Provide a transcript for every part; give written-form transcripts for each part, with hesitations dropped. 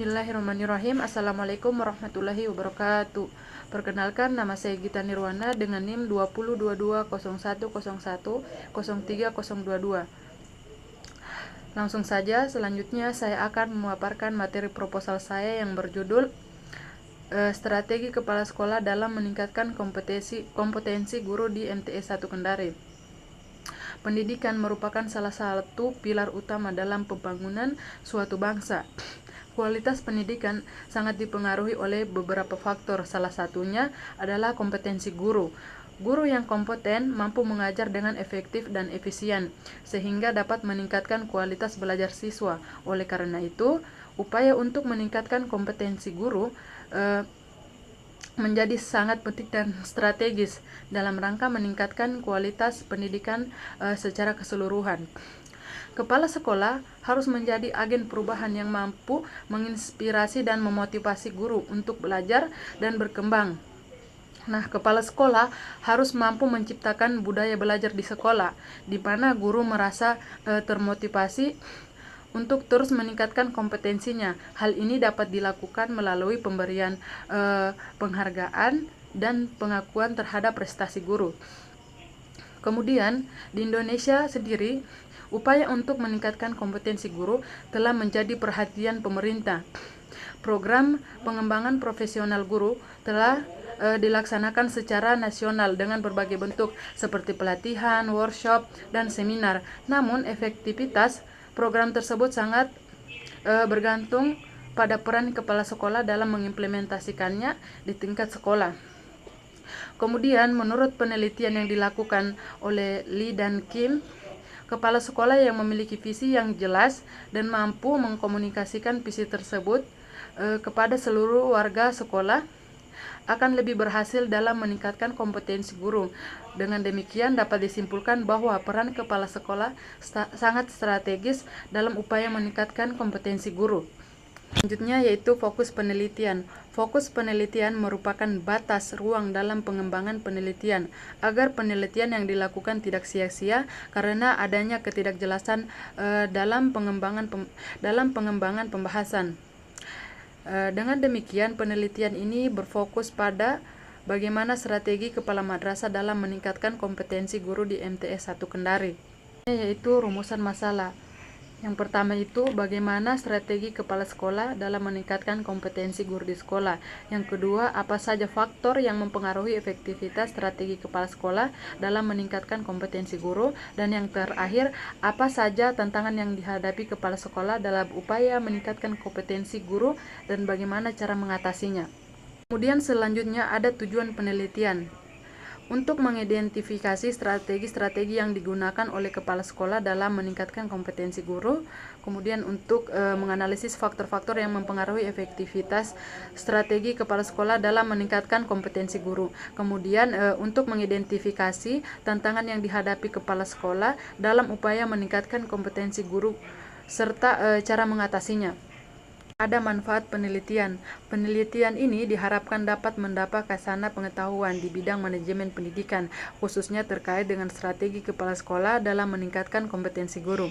Bismillahirrahmanirrahim. Assalamualaikum warahmatullahi wabarakatuh. Perkenalkan, nama saya Gita Nirwana dengan NIM 202201010322. Langsung saja, selanjutnya saya akan memaparkan materi proposal saya yang berjudul Strategi Kepala Sekolah dalam Meningkatkan Kompetensi Guru di MTS 1 Kendari. Pendidikan merupakan salah satu pilar utama dalam pembangunan suatu bangsa. Kualitas pendidikan sangat dipengaruhi oleh beberapa faktor. Salah satunya adalah kompetensi guru. Guru yang kompeten mampu mengajar dengan efektif dan efisien, sehingga dapat meningkatkan kualitas belajar siswa. Oleh karena itu, upaya untuk meningkatkan kompetensi guru menjadi sangat penting dan strategis dalam rangka meningkatkan kualitas pendidikan secara keseluruhan. Kepala sekolah harus menjadi agen perubahan yang mampu menginspirasi dan memotivasi guru untuk belajar dan berkembang. Nah, kepala sekolah harus mampu menciptakan budaya belajar di sekolah, di mana guru merasa termotivasi untuk terus meningkatkan kompetensinya. Hal ini dapat dilakukan melalui pemberian penghargaan dan pengakuan terhadap prestasi guru. Kemudian, di Indonesia sendiri, upaya untuk meningkatkan kompetensi guru telah menjadi perhatian pemerintah. Program pengembangan profesional guru telah dilaksanakan secara nasional dengan berbagai bentuk seperti pelatihan, workshop, dan seminar. Namun, efektivitas program tersebut sangat bergantung pada peran kepala sekolah dalam mengimplementasikannya di tingkat sekolah. Kemudian, menurut penelitian yang dilakukan oleh Lee dan Kim, kepala sekolah yang memiliki visi yang jelas dan mampu mengkomunikasikan visi tersebut kepada seluruh warga sekolah akan lebih berhasil dalam meningkatkan kompetensi guru. Dengan demikian dapat disimpulkan bahwa peran kepala sekolah sangat strategis dalam upaya meningkatkan kompetensi guru. Selanjutnya yaitu fokus penelitian. Fokus penelitian merupakan batas ruang dalam pengembangan penelitian agar penelitian yang dilakukan tidak sia-sia karena adanya ketidakjelasan dalam pengembangan pembahasan. Dengan demikian, penelitian ini berfokus pada bagaimana strategi kepala madrasah dalam meningkatkan kompetensi guru di MTS 1 Kendari, yaitu rumusan masalah. Yang pertama itu bagaimana strategi kepala sekolah dalam meningkatkan kompetensi guru di sekolah. Yang kedua, apa saja faktor yang mempengaruhi efektivitas strategi kepala sekolah dalam meningkatkan kompetensi guru. Dan yang terakhir, apa saja tantangan yang dihadapi kepala sekolah dalam upaya meningkatkan kompetensi guru dan bagaimana cara mengatasinya. Kemudian selanjutnya ada tujuan penelitian. Untuk mengidentifikasi strategi-strategi yang digunakan oleh kepala sekolah dalam meningkatkan kompetensi guru, kemudian untuk menganalisis faktor-faktor yang mempengaruhi efektivitas strategi kepala sekolah dalam meningkatkan kompetensi guru, kemudian untuk mengidentifikasi tantangan yang dihadapi kepala sekolah dalam upaya meningkatkan kompetensi guru serta cara mengatasinya. Ada manfaat penelitian. Penelitian ini diharapkan dapat mendapat kasana pengetahuan di bidang manajemen pendidikan, khususnya terkait dengan strategi kepala sekolah dalam meningkatkan kompetensi guru.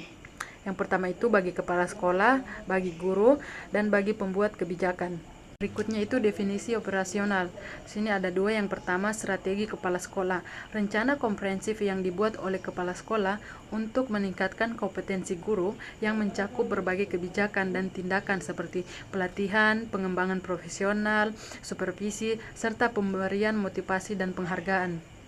Yang pertama itu bagi kepala sekolah, bagi guru, dan bagi pembuat kebijakan. Berikutnya itu definisi operasional. Sini ada dua. Yang pertama, strategi kepala sekolah. Rencana komprehensif yang dibuat oleh kepala sekolah untuk meningkatkan kompetensi guru yang mencakup berbagai kebijakan dan tindakan seperti pelatihan, pengembangan profesional, supervisi, serta pemberian motivasi dan penghargaan.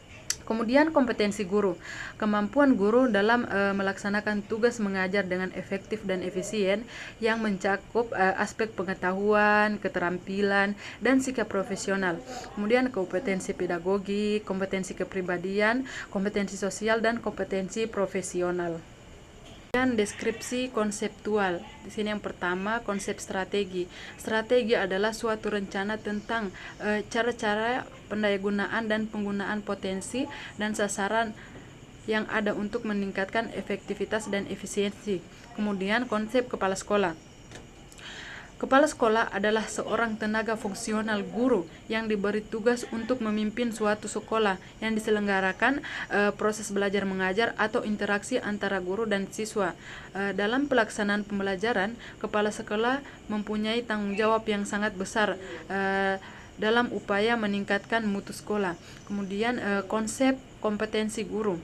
Kemudian kompetensi guru, kemampuan guru dalam melaksanakan tugas mengajar dengan efektif dan efisien yang mencakup aspek pengetahuan, keterampilan, dan sikap profesional. Kemudian kompetensi pedagogi, kompetensi kepribadian, kompetensi sosial, dan kompetensi profesional. Dan deskripsi konseptual. Di sini yang pertama, konsep strategi. Strategi adalah suatu rencana tentang cara-cara pendayagunaan dan penggunaan potensi dan sasaran yang ada untuk meningkatkan efektivitas dan efisiensi. Kemudian konsep kepala sekolah. Kepala sekolah adalah seorang tenaga fungsional guru yang diberi tugas untuk memimpin suatu sekolah yang diselenggarakan proses belajar mengajar atau interaksi antara guru dan siswa. Dalam pelaksanaan pembelajaran, kepala sekolah mempunyai tanggung jawab yang sangat besar dalam upaya meningkatkan mutu sekolah. Kemudian konsep kompetensi guru.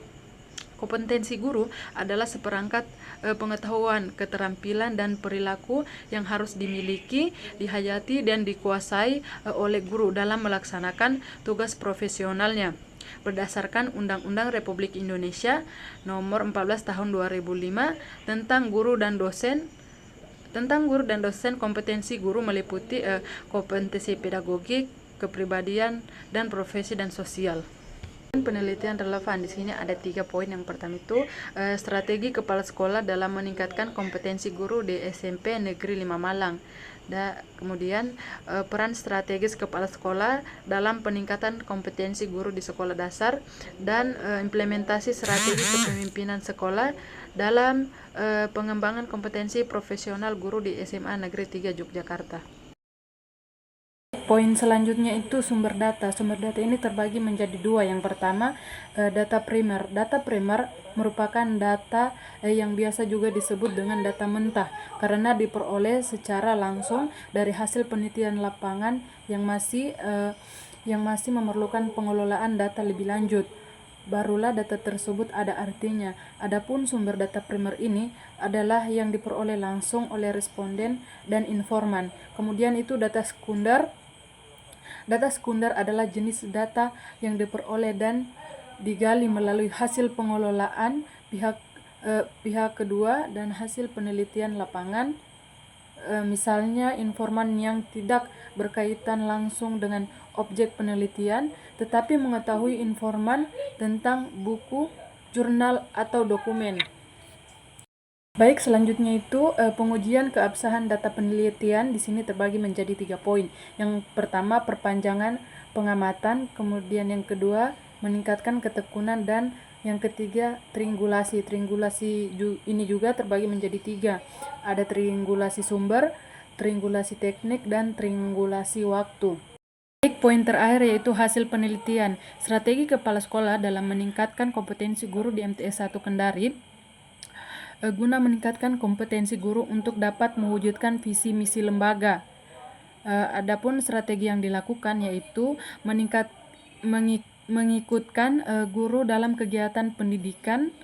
Kompetensi guru adalah seperangkat pengetahuan, keterampilan, dan perilaku yang harus dimiliki, dihayati, dan dikuasai oleh guru dalam melaksanakan tugas profesionalnya. Berdasarkan Undang-Undang Republik Indonesia Nomor 14 Tahun 2005 tentang guru dan dosen, kompetensi guru meliputi kompetensi pedagogik, kepribadian, dan profesi dan sosial. Penelitian relevan di sini ada 3 poin. Yang pertama itu strategi kepala sekolah dalam meningkatkan kompetensi guru di SMP Negeri 5 Malang. Kemudian peran strategis kepala sekolah dalam peningkatan kompetensi guru di sekolah dasar dan implementasi strategi kepemimpinan sekolah dalam pengembangan kompetensi profesional guru di SMA Negeri 3 Yogyakarta. Poin selanjutnya itu sumber data. Sumber data ini terbagi menjadi 2. Yang pertama, data primer. Data primer merupakan data yang biasa juga disebut dengan data mentah karena diperoleh secara langsung dari hasil penelitian lapangan yang masih memerlukan pengelolaan data lebih lanjut. Barulah data tersebut ada artinya. Adapun sumber data primer ini adalah yang diperoleh langsung oleh responden dan informan. Kemudian itu data sekunder. Data sekunder adalah jenis data yang diperoleh dan digali melalui hasil pengelolaan pihak kedua dan hasil penelitian lapangan. Misalnya informan yang tidak berkaitan langsung dengan objek penelitian tetapi mengetahui informan tentang buku, jurnal, atau dokumen. Baik, selanjutnya itu pengujian keabsahan data penelitian di sini terbagi menjadi 3 poin. Yang pertama, perpanjangan pengamatan, kemudian yang kedua, meningkatkan ketekunan, dan yang ketiga, triangulasi. Triangulasi ini juga terbagi menjadi 3. Ada triangulasi sumber, triangulasi teknik, dan triangulasi waktu. Baik, poin terakhir yaitu hasil penelitian. Strategi kepala sekolah dalam meningkatkan kompetensi guru di MTS 1 Kendari guna meningkatkan kompetensi guru untuk dapat mewujudkan visi misi lembaga. Adapun strategi yang dilakukan yaitu mengikutkan guru dalam kegiatan pendidikan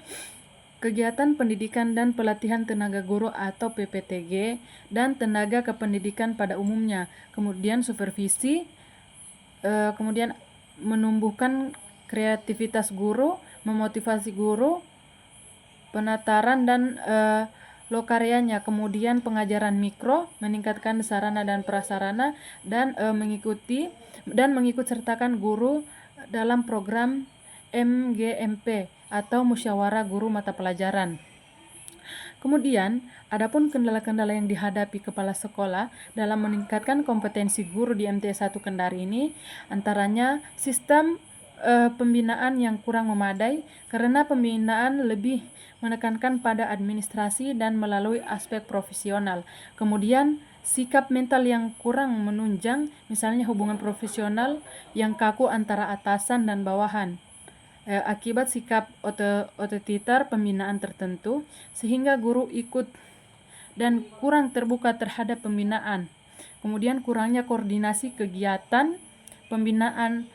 dan pelatihan tenaga guru atau PPTG dan tenaga kependidikan pada umumnya. Kemudian supervisi, kemudian menumbuhkan kreativitas guru, memotivasi guru, penataran dan lokaryanya, kemudian pengajaran mikro, meningkatkan sarana dan prasarana, dan mengikut sertakan guru dalam program MGMP atau musyawarah guru mata pelajaran. Kemudian, adapun kendala-kendala yang dihadapi kepala sekolah dalam meningkatkan kompetensi guru di MTS 1 Kendari ini antaranya sistem pembinaan yang kurang memadai karena pembinaan lebih menekankan pada administrasi dan melalui aspek profesional. Kemudian sikap mental yang kurang menunjang, misalnya hubungan profesional yang kaku antara atasan dan bawahan. Akibat sikap otoriter pembinaan tertentu sehingga guru ikut dan kurang terbuka terhadap pembinaan. Kemudian kurangnya koordinasi kegiatan pembinaan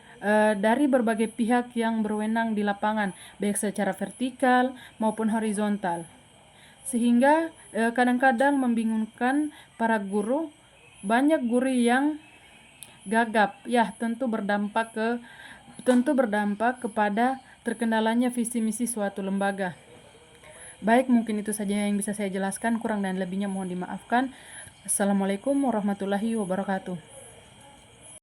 dari berbagai pihak yang berwenang di lapangan, baik secara vertikal maupun horizontal, sehingga kadang-kadang membingungkan para guru. Banyak guru yang gagap, tentu berdampak kepada terkendalanya visi misi suatu lembaga. Baik, mungkin itu saja yang bisa saya jelaskan, kurang dan lebihnya mohon dimaafkan. Assalamualaikum warahmatullahi wabarakatuh.